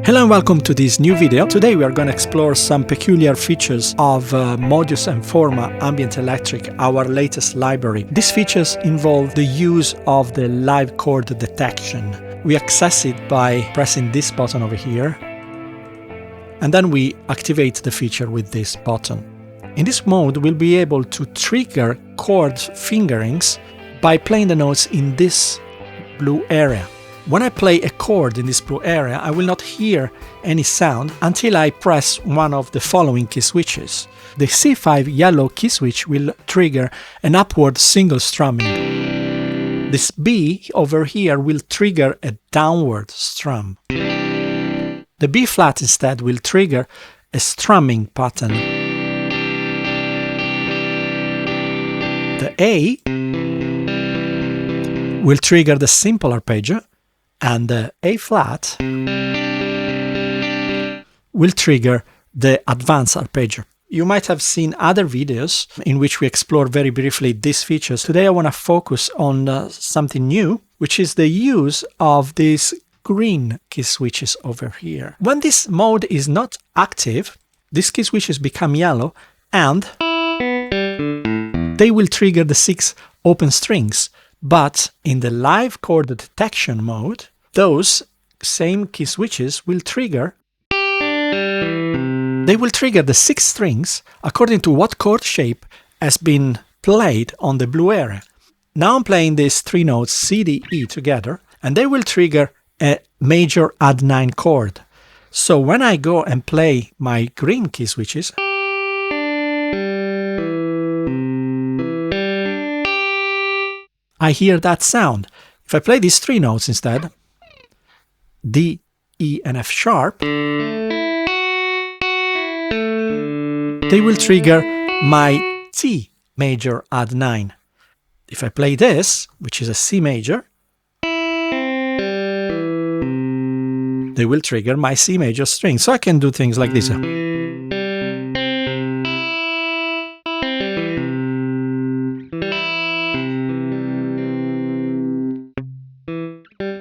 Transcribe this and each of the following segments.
Hello and welcome to this new video. Today we are going to explore some peculiar features of Modus and Forma Ambient Electric, our latest library. These features involve the use of the live chord detection. We access it by pressing this button over here, and then we activate the feature with this button. In this mode, we'll be able to trigger chord fingerings by playing the notes in this blue area. When I play a chord in this blue area, I will not hear any sound until I press one of the following key switches. The C5 yellow key switch will trigger an upward single strumming. This B over here will trigger a downward strum. The B flat instead will trigger a strumming pattern. The A will trigger the simple arpeggio, and the A flat will trigger the advanced arpeggio. You might have seen other videos in which we explore very briefly these features. Today I want to focus on something new, which is the use of these green key switches over here. When this mode is not active, these key switches become yellow and they will trigger the 6 open strings. But in the live chord detection mode, those same key switches will trigger. They will trigger the 6 strings according to what chord shape has been played on the blue area. Now I'm playing these 3 notes C, D, E together, and they will trigger a major add 9 chord. So when I go and play my green key switches, I hear that sound. If I play these 3 notes instead, D, E, and F sharp, they will trigger my C major add 9. If I play this, which is a C major, they will trigger my C major string. So I can do things like this.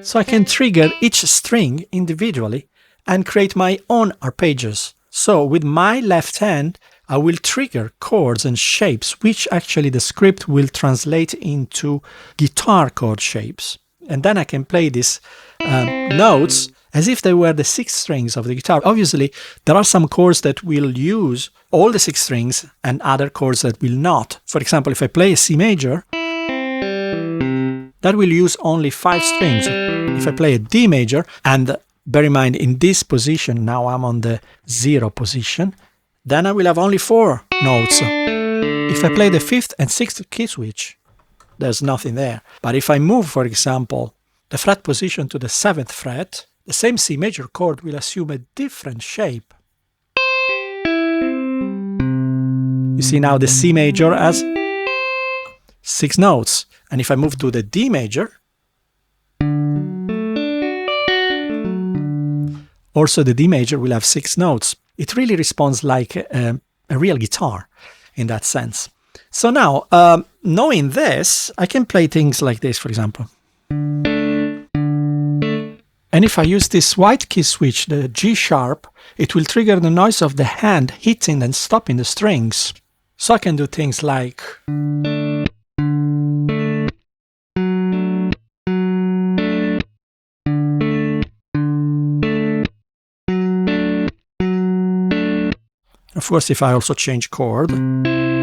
So I can trigger each string individually and create my own arpeggios. So with my left hand, I will trigger chords and shapes, which actually the script will translate into guitar chord shapes. And then I can play these notes as if they were the 6 strings of the guitar. Obviously, there are some chords that will use all the 6 strings and other chords that will not. For example, if I play a C major, that will use only 5 strings. If I play a D major, and bear in mind in this position, now I'm on the 0 position, then I will have only 4 notes. If I play the 5th and 6th key switch, there's nothing there. But if I move, for example, the fret position to the 7th fret, the same C major chord will assume a different shape. You see now the C major has 6 notes. And if I move to the D major, also the D major will have 6 notes. It really responds like a real guitar in that sense. So now, knowing this, I can play things like this, for example. And if I use this white key switch, the G sharp, it will trigger the noise of the hand hitting and stopping the strings. So I can do things like... Of course, if I also change chord, in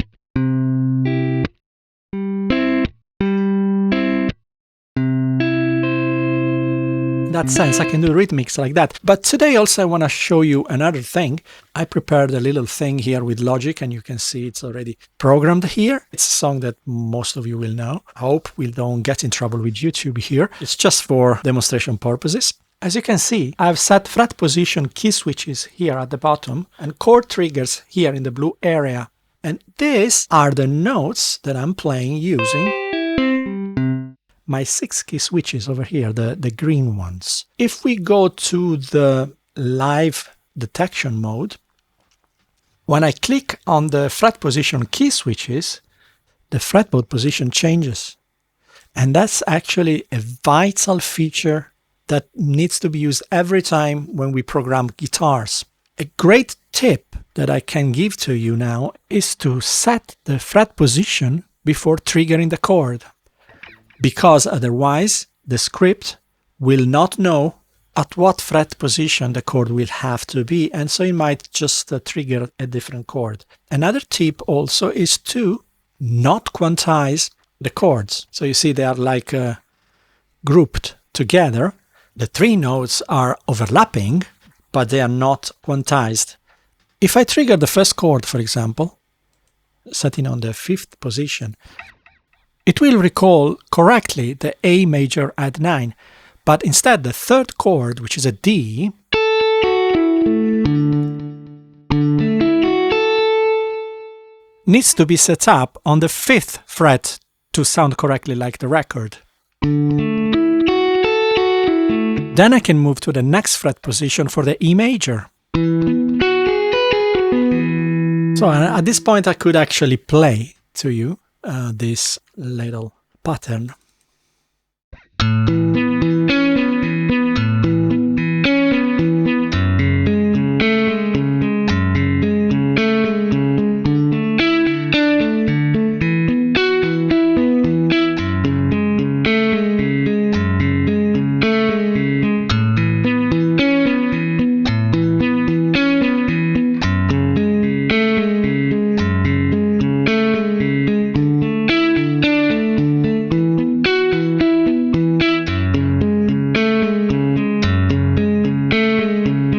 that sense, I can do rhythmics like that. But today also I want to show you another thing. I prepared a little thing here with Logic, and you can see it's already programmed here. It's a song that most of you will know. I hope we don't get in trouble with YouTube here. It's just for demonstration purposes. As you can see, I've set fret position key switches here at the bottom and chord triggers here in the blue area. And these are the notes that I'm playing using my 6 key switches over here, the green ones. If we go to the live detection mode, when I click on the fret position key switches, the fretboard position changes. And that's actually a vital feature that needs to be used every time when we program guitars. A great tip that I can give to you now is to set the fret position before triggering the chord, because otherwise the script will not know at what fret position the chord will have to be, and so it might just trigger a different chord. Another tip also is to not quantize the chords. So you see they are like grouped together. The three notes are overlapping, but they are not quantized. If I trigger the first chord, for example, setting on the 5th position, it will recall correctly the A major add 9, but instead the 3rd chord, which is a D, needs to be set up on the 5th fret to sound correctly like the record. Then I can move to the next fret position for the E major. So at this point I could actually play to you this little pattern.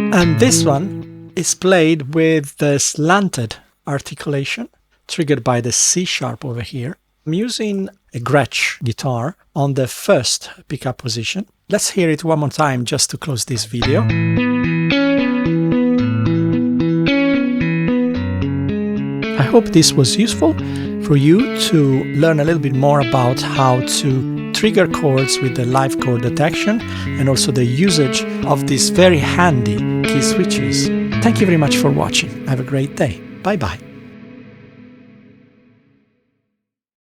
And this one is played with the slanted articulation triggered by the C sharp over here. I'm using a Gretsch guitar on the 1st pickup position. Let's hear it one more time just to close this video. I hope this was useful for you to learn a little bit more about how to trigger chords with the live chord detection and also the usage of these very handy key switches. Thank you very much for watching. Have a great day. Bye bye.